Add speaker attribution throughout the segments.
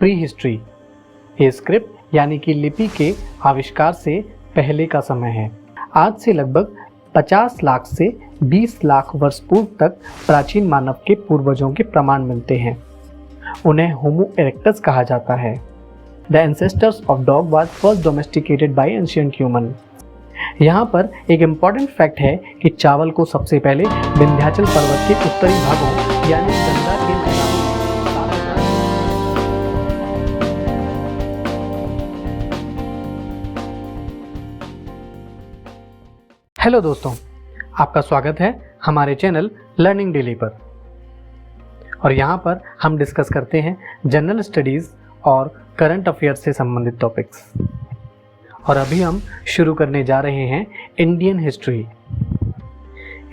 Speaker 1: Pre history. ये script यानी कि लिपि के आविष्कार से पहले का समय है। आज से लगभग 50 लाख से 20 लाख वर्ष पूर्व तक प्राचीन मानव के पूर्वजों के प्रमाण मिलते हैं। उन्हें होमो इरेक्टस कहा जाता है। The ancestors of dog was first domesticated by ancient human. यहाँ पर एक इम्पॉर्टेंट फैक्ट है कि चावल को सबसे पहले विंध्याचल पर्वत के उत्तरी भागों यानी गंगा के मैदानों में। हेलो दोस्तों, आपका स्वागत है हमारे चैनल लर्निंग डेली पर। और यहाँ पर हम डिस्कस करते हैं जनरल स्टडीज़ और करंट अफेयर्स से संबंधित टॉपिक्स। और अभी हम शुरू करने जा रहे हैं इंडियन हिस्ट्री।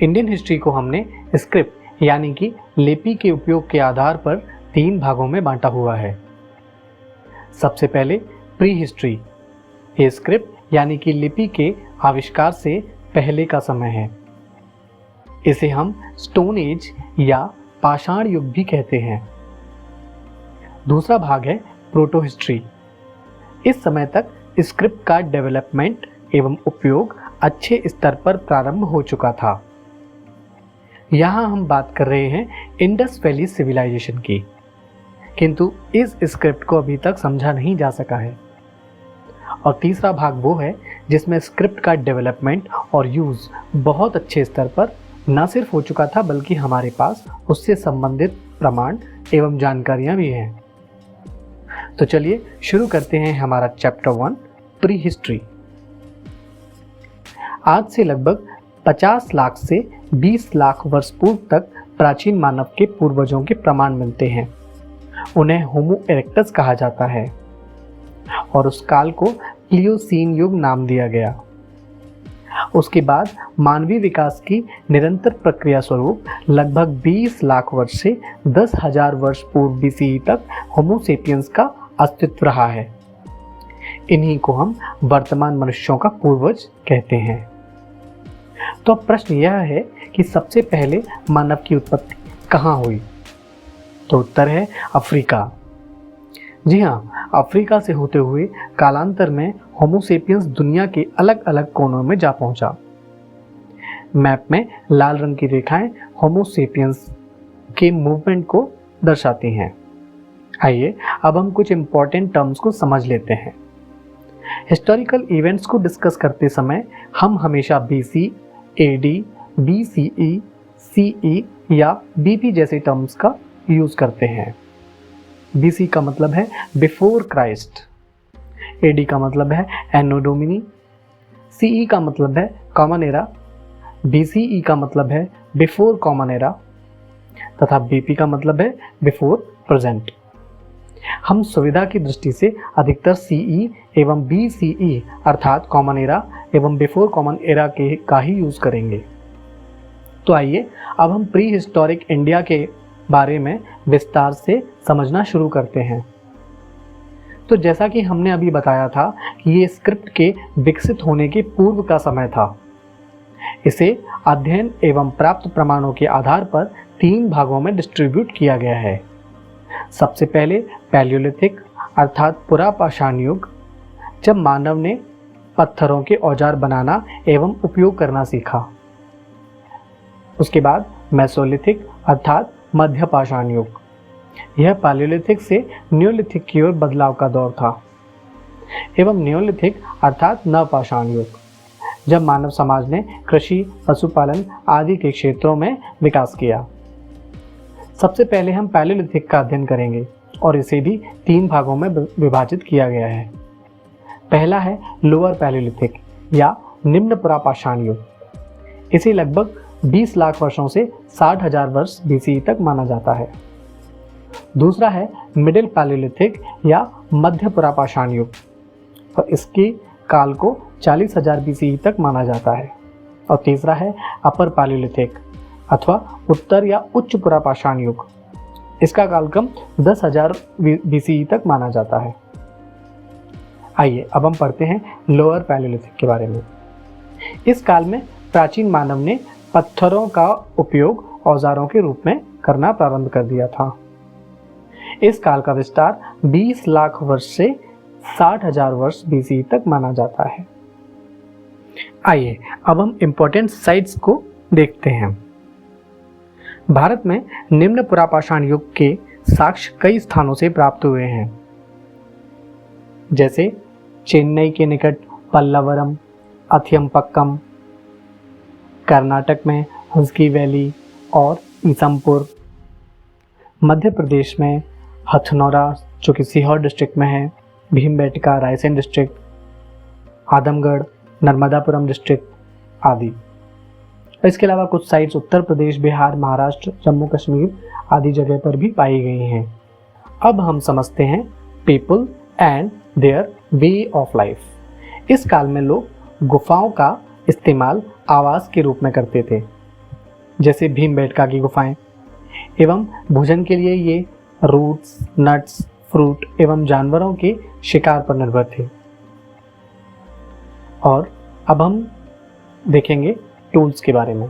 Speaker 1: इंडियन हिस्ट्री को हमने स्क्रिप्ट यानी कि लिपि के उपयोग के आधार पर 3 भागों में बांटा हुआ है। सबसे पहले प्री हिस्ट्री। ये स्क्रिप्ट यानी कि लिपि के आविष्कार से पहले का समय है। इसे हम स्टोन एज या पाषाण युग भी कहते हैं। दूसरा भाग है प्रोटो हिस्ट्री। इस समय तक स्क्रिप्ट का डेवलपमेंट एवं उपयोग अच्छे स्तर पर प्रारंभ हो चुका था। यहाँ हम बात कर रहे हैं इंडस वैली सिविलाइजेशन की, किंतु इस स्क्रिप्ट को अभी तक समझा नहीं जा सका है। और तीसरा भाग वो है जिसमें स्क्रिप्ट का डेवलपमेंट और यूज़ बहुत अच्छे स्तर पर न सिर्फ हो चुका था, बल्कि हमारे पास उससे संबंधित प्रमाण एवं जानकारियाँ भी हैं। तो चलिए शुरू करते हैं हमारा चैप्टर 1 प्री हिस्ट्री। आज से लगभग 50 लाख से 20 लाख वर्ष पूर्व तक प्राचीन मानव के पूर्वजों के प्रमाण मिलते हैं। उन्हें होमो इरेक्टस कहा जाता है और उस काल को प्लियोसीन युग नाम दिया गया। उसके बाद मानवीय विकास की निरंतर प्रक्रिया स्वरूप लगभग 20 लाख वर्ष से 10,000 वर्ष पूर्व बीसी तक होमो सेपियंस का अस्तित्व रहा है। इन्हीं को हम वर्तमान मनुष्यों का पूर्वज कहते हैं। तो अब प्रश्न यह है कि सबसे पहले मानव की उत्पत्ति कहाँ हुई? तो उत्तर है अफ्रीका। जी हाँ, अफ्रीका से होते हुए कालांतर में होमो सेपियंस दुनिया के अलग अलग कोनों में जा पहुंचा। मैप में लाल रंग की रेखाएं होमो सेपियंस के मूवमेंट को दर्शाती हैं। आइए अब हम कुछ इंपॉर्टेंट टर्म्स को समझ लेते हैं। हिस्टोरिकल इवेंट्स को डिस्कस करते समय हम हमेशा BC, AD, BCE, CE या BP जैसे टर्म्स का यूज़ करते हैं। BC का मतलब है बिफोर क्राइस्ट, AD का मतलब है एनो डोमिनी, CE का मतलब है कॉमन एरा, BCE का मतलब है बिफोर कॉमन एरा तथा BP का मतलब है बिफोर प्रेजेंट। हम सुविधा की दृष्टि से अधिकतर CE एवं BCE अर्थात कॉमन एरा एवं बिफोर कॉमन एरा के का ही यूज़ करेंगे। तो आइए अब हम प्री हिस्टोरिक इंडिया के बारे में विस्तार से समझना शुरू करते हैं। तो जैसा कि हमने अभी बताया था कि ये स्क्रिप्ट के विकसित होने के पूर्व का समय था। इसे अध्ययन एवं प्राप्त प्रमाणों के आधार पर 3 भागों में डिस्ट्रीब्यूट किया गया है। सबसे पहले पैलियोलिथिक अर्थात पुरापाषाण युग, जब मानव ने पत्थरों के औजार बनाना एवं उपयोग करना सीखा। उसके बाद मेसोलिथिक अर्थात मध्यपाषाण युग। यह पैलियोलिथिक से न्योलिथिक की ओर बदलाव का दौर था। एवं न्योलिथिक अर्थात नवपाषाण युग, जब मानव समाज ने कृषि, पशुपालन आदि के क्षेत्रों में विकास किया। सबसे पहले हम पैलियोलिथिक का अध्ययन करेंगे और इसे भी 3 भागों में विभाजित किया गया है। पहला है लोअर पैलियोलिथिक या निम्न पुरापाषाण युग। इसे लगभग 20 लाख वर्षों से 60,000 वर्ष BC तक माना जाता है। दूसरा है मिडिल पैलियोलिथिक या मध्य पुरापाषाण युग और इसके काल को 40,000 BC तक माना जाता है। और तीसरा है अपर पैलियोलिथिक अथवा उत्तर या उच्च पुरापाषाण युग। इसका कालक्रम 10,000 BC तक माना जाता है। आइए अब हम पढ़ते हैं लोअर पैलियोलिथिक के बारे में। इस काल में प्राचीन मानव ने पत्थरों का उपयोग औजारों के रूप में करना प्रारंभ कर दिया था। इस काल का विस्तार 20 लाख वर्ष से 60,000 वर्ष बीसी तक माना जाता है। आइए अब हम इंपॉर्टेंट साइट्स को देखते हैं। भारत में निम्न पुरापाषाण युग के साक्ष्य कई स्थानों से प्राप्त हुए हैं, जैसे चेन्नई के निकट पल्लवरम, अथियम्पक्कम, कर्नाटक में हस्की वैली और ईसमपुर, मध्य प्रदेश में हथनौरा जो कि सीहोर डिस्ट्रिक्ट में है, भीमबेटका रायसेन डिस्ट्रिक्ट, आदमगढ़ नर्मदापुरम डिस्ट्रिक्ट आदि। इसके अलावा कुछ साइट्स उत्तर प्रदेश, बिहार, महाराष्ट्र, जम्मू कश्मीर आदि जगह पर भी पाई गई हैं। अब हम समझते हैं people and their way of life. इस काल में लोग गुफाओं का इस्तेमाल आवास के रूप में करते थे, जैसे भीमबेटका की गुफाएं, एवं भोजन के लिए ये रूट्स, नट्स, फ्रूट एवं जानवरों के शिकार पर निर्भर थे। और अब हम देखेंगे टूल्स के बारे में।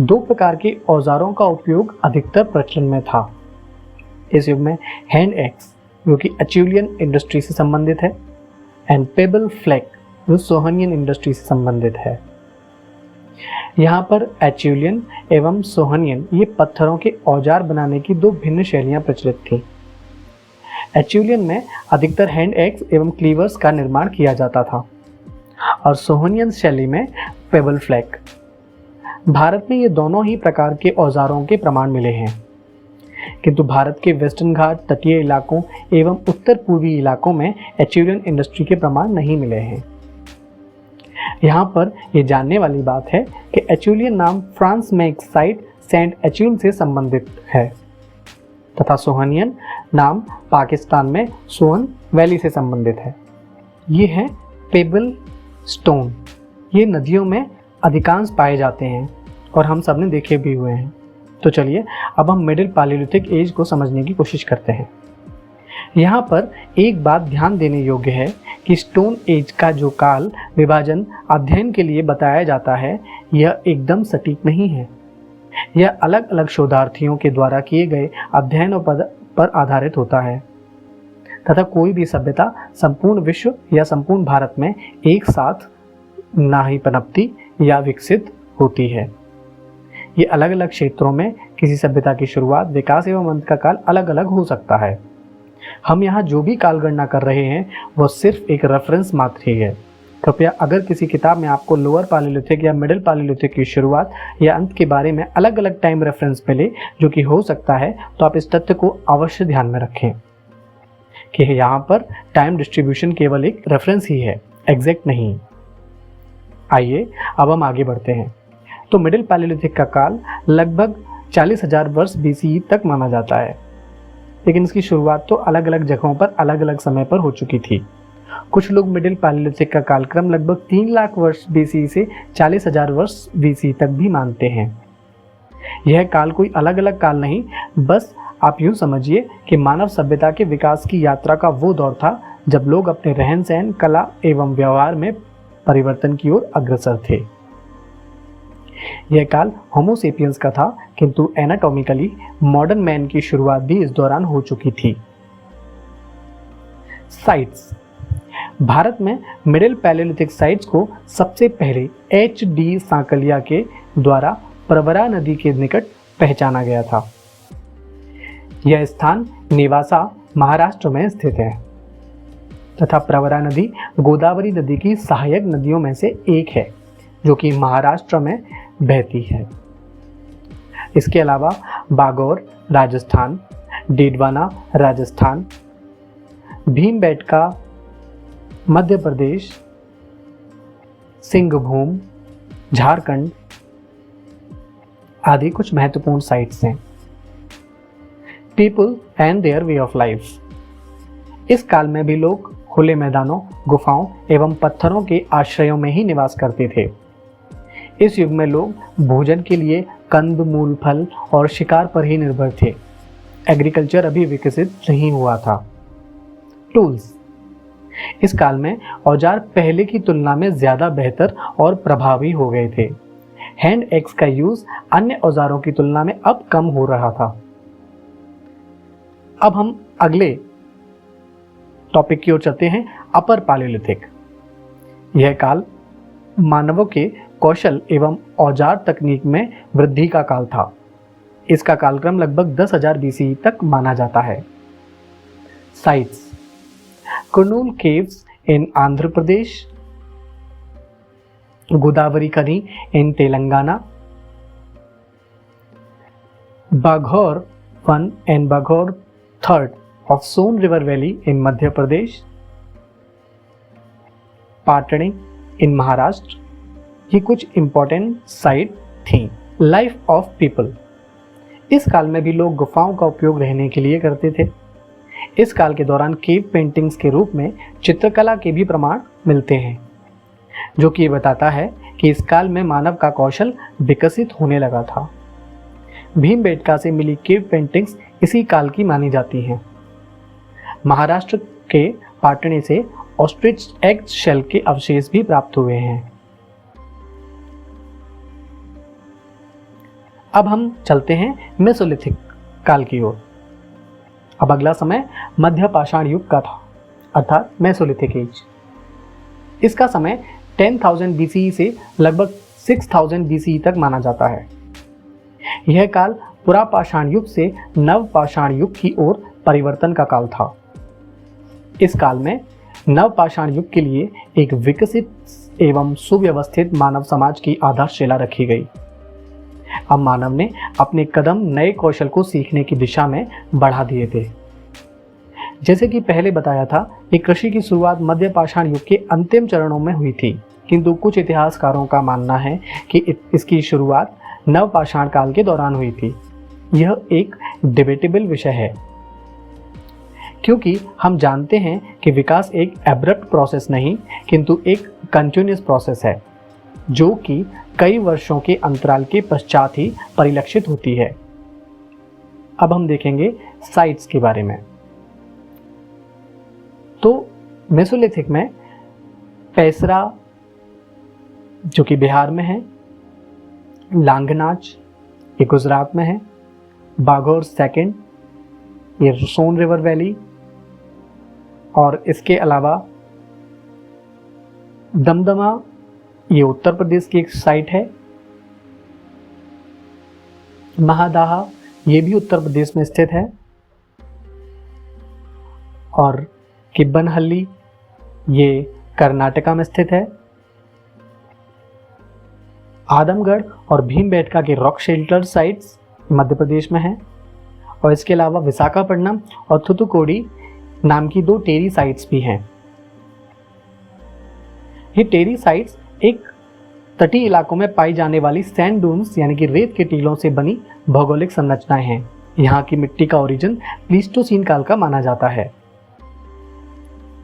Speaker 1: दो प्रकार के औजारों का उपयोग अधिकतर प्रचलन में था इस युग में। हैंड एक्स जो कि एचुलियन इंडस्ट्री से संबंधित है, एंड पेबल फ्लैक जो सोहनियन इंडस्ट्री से संबंधित है। यहाँ पर एचुलियन एवं सोहनियन ये पत्थरों के औजार बनाने की दो भिन्न शैलियाँ प्रचलित थी। एचुलियन में अधिकतर हैंड एक्स एवं क्लीवर्स का निर्माण किया जाता था और सोहनियन शैली में पेबल फ्लैक। भारत में ये दोनों ही प्रकार के औजारों के प्रमाण मिले हैं, किंतु भारत के वेस्टर्न घाट, तटीय इलाकों एवं उत्तर पूर्वी इलाकों में एचुलियन इंडस्ट्री के प्रमाण नहीं मिले हैं। यहाँ पर यह जानने वाली बात है कि एचुलियन नाम फ्रांस में एक साइट सेंट एचुल से संबंधित है तथा सोहनियन नाम पाकिस्तान में सोहन वैली से संबंधित है। ये है पेबल स्टोन। ये नदियों में अधिकांश पाए जाते हैं और हम सब ने देखे भी हुए हैं। तो चलिए अब हम मिडिल पैलियोलिथिक एज को समझने की कोशिश करते हैं। यहाँ पर एक बात ध्यान देने योग्य है कि स्टोन एज का जो काल विभाजन अध्ययन के लिए बताया जाता है, यह एकदम सटीक नहीं है। यह अलग अलग शोधार्थियों के द्वारा किए गए अध्ययनों पर आधारित होता है तथा कोई भी सभ्यता संपूर्ण विश्व या संपूर्ण भारत में एक साथ ना ही पनपती या विकसित होती है। ये अलग अलग क्षेत्रों में किसी सभ्यता की शुरुआत, विकास एवं अंत का काल अलग अलग हो सकता है। हम यहाँ जो भी काल गणना कर रहे हैं वह सिर्फ एक रेफरेंस मात्र ही है। कृपया अगर किसी किताब में आपको लोअर पैलियोलिथिक या मिडिल पैलियोलिथिक की शुरुआत या अंत के बारे में अलग अलग टाइम रेफरेंस मिले, जो कि हो सकता है, तो आप इस तथ्य को अवश्य ध्यान में रखें कि यहाँ पर टाइम डिस्ट्रीब्यूशन केवल एक रेफरेंस ही है, एग्जैक्ट नहीं। आइए अब हम आगे बढ़ते हैं। तो मिडिल पैलियोलिथिक का काल लगभग 40,000 वर्ष बीसी तक माना जाता है, लेकिन इसकी शुरुआत तो अलग अलग जगहों पर अलग अलग समय पर हो चुकी थी। कुछ लोग मिडिल पैलियोलिथिक का कालक्रम लगभग 3 लाख वर्ष बीसी से 40,000 वर्ष बीसी तक भी मानते हैं। यह काल कोई अलग अलग काल नहीं, बस आप यूँ समझिए कि मानव सभ्यता के विकास की यात्रा का वो दौर था जब लोग अपने रहन सहन, कला एवं व्यवहार में परिवर्तन की ओर अग्रसर थे। यह काल होमोसेपियंस का था, किंतु एनाटॉमिकली मॉडर्न मैन की शुरुआत भी इस दौरान हो चुकी थी। साइट्स। भारत में मिडिल पैलियोलिथिक साइट्स को सबसे पहले H.D. सांकलिया के द्वारा प्रवरा नदी के निकट पहचाना गया था। यह स्थान नेवासा, महाराष्ट्र में स्थित है तथा प्रवरा नदी गोदावरी नदी की सहायक नदियों में से एक है, जो कि महाराष्ट्र में बहती है। इसके अलावा बागौर राजस्थान, डेडवाना राजस्थान, भीमबेटका मध्य प्रदेश, सिंहभूम झारखंड आदि कुछ महत्वपूर्ण साइट्स हैं। People and their way of life. इस काल में भी लोग खुले मैदानों, गुफाओं एवं पत्थरों के आश्रयों में ही निवास करते थे। इस युग में लोग भोजन के लिए कंद, मूल, फल और शिकार पर ही निर्भर थे। एग्रीकल्चर अभी विकसित नहीं हुआ था। टूल्स। इस काल में औजार पहले की तुलना में ज़्यादा बेहतर और प्रभावी हो गए थे। हैंड एक्स का यूज़ अन्य औजारों की तुलना में अब कम हो रहा था। अब हम अगले टॉपिक की ओर चलते हैं, अपर पैलियोलिथिक। यह काल मानवों के कौशल एवं औजार तकनीक में वृद्धि का काल था। इसका कालक्रम लगभग 10,000 BCE तक माना जाता है। Sites: Kurnool caves in Andhra Pradesh, Godavari Khani in Telangana, Baghor 1 and Baghor 3 of Son river valley in Madhya Pradesh, Patne in Maharashtra. ये कुछ इंपॉर्टेंट साइट थी। लाइफ ऑफ पीपल: इस काल में भी लोग गुफाओं का उपयोग रहने के लिए करते थे। इस काल के दौरान केव पेंटिंग्स के रूप में चित्रकला के भी प्रमाण मिलते हैं, जो कि ये बताता है कि इस काल में मानव का कौशल विकसित होने लगा था। भीमबेटका से मिली केव पेंटिंग्स इसी काल की मानी जाती हैं। महाराष्ट्र के पाटणी से ऑस्ट्रिच एग शेल के अवशेष भी प्राप्त हुए हैं। अब हम चलते हैं मेसोलिथिक काल की ओर। अब अगला समय मध्य पाषाण युग का था, अर्थात मेसोलिथिक एज। इसका समय 10,000 BCE से लगभग 6,000 BCE तक माना जाता है। यह काल पुरापाषाण युग से नव पाषाण युग की ओर परिवर्तन का काल था। इस काल में नव पाषाण युग के लिए एक विकसित एवं सुव्यवस्थित मानव समाज की आधारशिला रखी गई। अब मानव ने अपने कदम नए कौशल को सीखने की दिशा में बढ़ा दिए थे। जैसे कि पहले बताया था कि कृषि की शुरुआत मध्य पाषाण युग के अंतिम चरणों में हुई थी, किंतु कुछ इतिहासकारों का मानना है कि इसकी शुरुआत नव पाषाण काल के दौरान हुई थी। यह एक डिबेटेबल विषय है, क्योंकि हम जानते हैं कि विकास एक एब्रप्ट प्रोसेस नहीं, किंतु एक कंटिन्यूअस प्रोसेस है, जो कि कई वर्षों के अंतराल के पश्चात ही परिलक्षित होती है। अब हम देखेंगे साइट्स के बारे में। तो मेसोलिथिक में पैसरा, जो कि बिहार में है, लांगनाच ये गुजरात में है, बाघौर 2 ये सोन रिवर वैली, और इसके अलावा दमदमा ये उत्तर प्रदेश की एक साइट है, महादाहा ये भी उत्तर प्रदेश में स्थित है, और किब्बनहल्ली ये कर्नाटका में स्थित है। आदमगढ़ और भीमबेटका के rock shelter sites Madhya Pradesh में हैं, और इसके अलावा विशाखापट्टनम और थुथुकोडी नाम की 2 टेरी साइट्स भी हैं। ये टेरी साइट्स एक तटीय इलाकों में पाई जाने वाली सैंड डून्स यानी कि रेत के टीलों से बनी भौगोलिक संरचनाएं हैं। यहाँ की मिट्टी का ओरिजिन प्लीस्टोसीन काल का माना जाता है।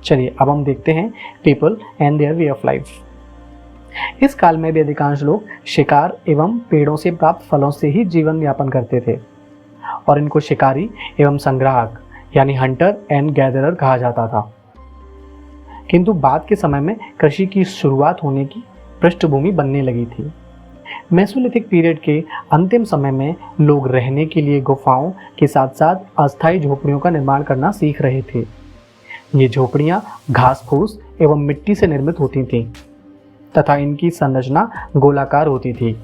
Speaker 1: चलिए अब हम देखते हैं people and their way of life. इस काल में भी अधिकांश लोग शिकार एवं पेड़ों से प्राप्त फलों से ही जीवन यापन करते थे, और इनको शिकारी एवं संग्राहक यानी हंटर एंड गैदरर कहा जाता था। किंतु बाद के समय में कृषि की शुरुआत होने की पृष्ठभूमि बनने लगी थी। मेसोलिथिक पीरियड के अंतिम समय में लोग रहने के लिए गुफाओं के साथ साथ अस्थायी झोपड़ियों का निर्माण करना सीख रहे थे। ये झोपड़ियां घास फूस एवं मिट्टी से निर्मित होती थीं तथा इनकी संरचना गोलाकार होती थी।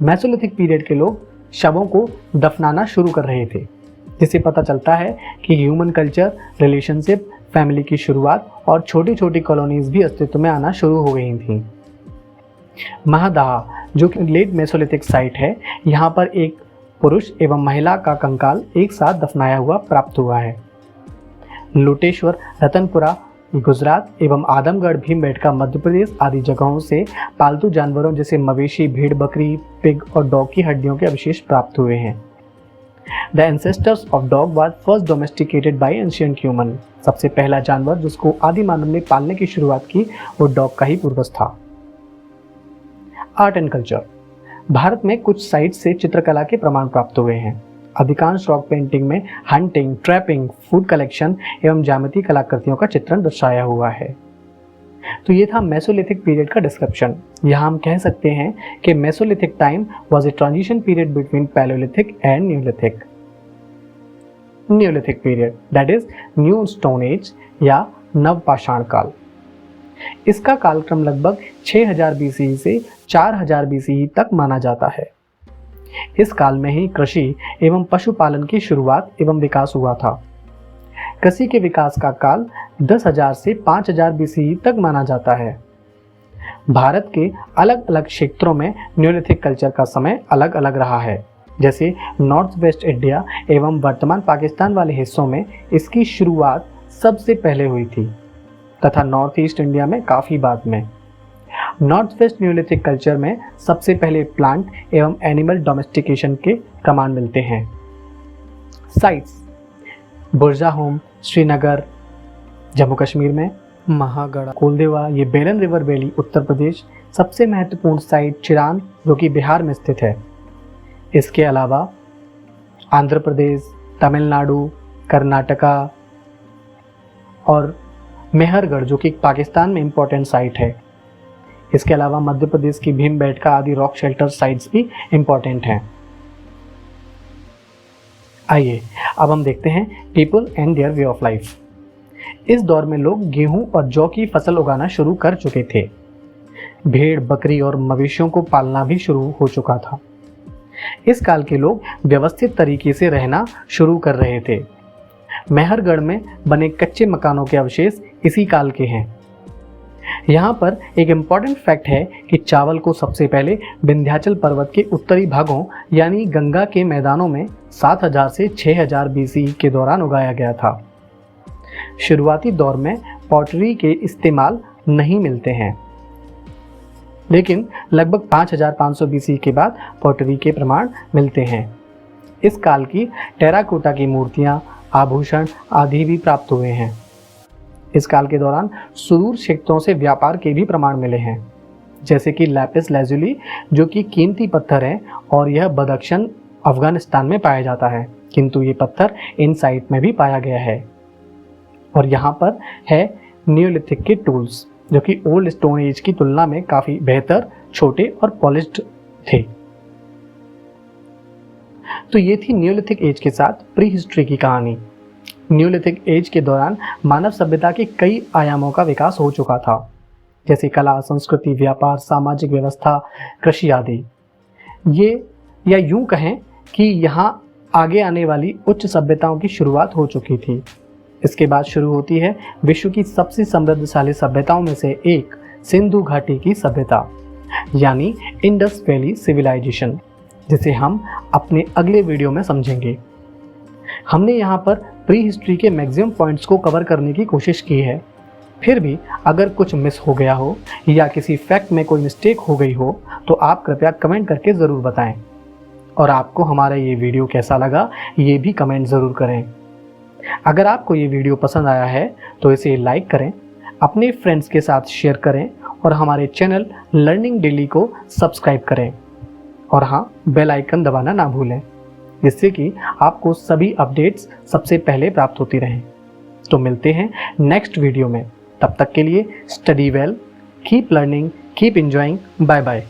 Speaker 1: मेसोलिथिक पीरियड के लोग शवों को दफनाना शुरू कर रहे थे, जिससे पता चलता है कि ह्यूमन कल्चर, रिलेशनशिप, फैमिली की शुरुआत और छोटी छोटी कॉलोनीज भी अस्तित्व में आना शुरू हो गई थीं। महादाहा जो कि लेट मेसोलिथिक साइट है, यहाँ पर एक पुरुष एवं महिला का कंकाल एक साथ दफनाया हुआ प्राप्त हुआ है। लोटेश्वर, रतनपुरा गुजरात एवं आदमगढ़, भीमबेटका मध्य प्रदेश आदि जगहों से पालतू जानवरों जैसे मवेशी, भेड़, बकरी, पिग और डॉग की हड्डियों के अवशेष प्राप्त हुए हैं। The ancestors of dog was first domesticated by ancient human। सबसे पहला जानवर जिसको आदि मानव ने पालने की शुरुआत की वो डॉग का ही पूर्वज था। Art and culture. भारत में कुछ साइट से चित्रकला के प्रमाण प्राप्त हुए हैं। अधिकांश रॉक पेंटिंग में हंटिंग, ट्रैपिंग, फूड कलेक्शन एवं ज्यामितीय कलाकृतियों का चित्रण दर्शाया हुआ है। तो ये था मेसोलिथिक पीरियड का डिस्क्रिप्शन। यहाँ हम कह सकते हैं कि Mesolithic time was a transition period between Palaeolithic and Neolithic. Neolithic period, that is new stone age या नवपाषाण काल। इसका कालक्रम लगभग 6000 BCE से 4000 BCE तक माना जाता है। इस काल में ही कृषि एवं पशुपालन की शुरुआत एवं विकास हुआ था। कृषि के विकास का काल 10,000 से 5,000 BCE तक माना जाता है। भारत के अलग अलग क्षेत्रों में न्यूलिथिक कल्चर का समय अलग अलग रहा है। जैसे नॉर्थ वेस्ट इंडिया एवं वर्तमान पाकिस्तान वाले हिस्सों में इसकी शुरुआत सबसे पहले हुई थी तथा नॉर्थ ईस्ट इंडिया में काफ़ी बाद में। नॉर्थ वेस्ट न्यूलिथिक कल्चर में सबसे पहले प्लांट एवं एनिमल डोमेस्टिकेशन के प्रमाण मिलते हैं। साइट्स: बुरजाहोम श्रीनगर जम्मू कश्मीर में, महागढ़ कोलदेवा ये बेलन रिवर वैली उत्तर प्रदेश, सबसे महत्वपूर्ण साइट चिरान जो कि बिहार में स्थित है। इसके अलावा आंध्र प्रदेश, तमिलनाडु, कर्नाटका और मेहरगढ़ जो कि पाकिस्तान में इम्पोर्टेंट साइट है। इसके अलावा मध्य प्रदेश की भीमबेटका आदि रॉक शेल्टर साइट्स भी इम्पोर्टेंट हैं। आइए अब हम देखते हैं people and their way of life. इस दौर में लोग गेहूं और जौ की फसल उगाना शुरू कर चुके थे। भेड़, बकरी और मवेशियों को पालना भी शुरू हो चुका था। इस काल के लोग व्यवस्थित तरीके से रहना शुरू कर रहे थे। मेहरगढ़ में बने कच्चे मकानों के अवशेष इसी काल के हैं। यहाँ पर एक इम्पॉर्टेंट फैक्ट है कि चावल को सबसे पहले विंध्याचल पर्वत के उत्तरी भागों यानी गंगा के मैदानों में 7000 से 6000 BCE के दौरान उगाया गया था। शुरुआती दौर में पॉटरी के इस्तेमाल नहीं मिलते हैं, लेकिन लगभग 5500 BCE के बाद पॉटरी के प्रमाण मिलते हैं। इस काल की टेराकोटा की मूर्तियाँ, आभूषण आदि भी प्राप्त हुए हैं। इस काल के दौरान सुदूर क्षेत्रों से व्यापार के भी प्रमाण मिले हैं, जैसे कि लैपिस लाजुली जो कि कीमती पत्थर है और यह बदख्शान अफगानिस्तान में पाया जाता है, किंतु ये पत्थर इन साइट में भी पाया गया है। और यहाँ पर है न्यूलिथिक के टूल्स जो कि ओल्ड स्टोन एज की तुलना में काफ़ी बेहतर, छोटे और पॉलिश्ड थे। तो ये थी न्यूलिथिक एज के साथ प्री हिस्ट्री की कहानी। न्यूलिथिक एज के दौरान मानव सभ्यता के कई आयामों का विकास हो चुका था, जैसे कला, संस्कृति, व्यापार, सामाजिक व्यवस्था, कृषि आदि। ये या यूं कहें कि यहाँ आगे आने वाली उच्च सभ्यताओं की शुरुआत हो चुकी थी। इसके बाद शुरू होती है विश्व की सबसे समृद्धशाली सभ्यताओं में से एक सिंधु घाटी की सभ्यता यानी इंडस वैली सिविलाइजेशन, जिसे हम अपने अगले वीडियो में समझेंगे। हमने यहाँ पर प्री हिस्ट्री के मैक्सिमम पॉइंट्स को कवर करने की कोशिश की है। फिर भी अगर कुछ मिस हो गया हो या किसी फैक्ट में कोई मिस्टेक हो गई हो तो आप कृपया कमेंट करके ज़रूर बताएं। और आपको हमारा ये वीडियो कैसा लगा ये भी कमेंट ज़रूर करें। अगर आपको ये वीडियो पसंद आया है तो इसे लाइक करें, अपने फ्रेंड्स के साथ शेयर करें और हमारे चैनल लर्निंग डेली को सब्सक्राइब करें। और हाँ, बेल आइकन दबाना ना भूलें, जिससे कि आपको सभी अपडेट्स सबसे पहले प्राप्त होती रहें। तो मिलते हैं नेक्स्ट वीडियो में। तब तक के लिए study well, keep learning, keep enjoying, bye bye.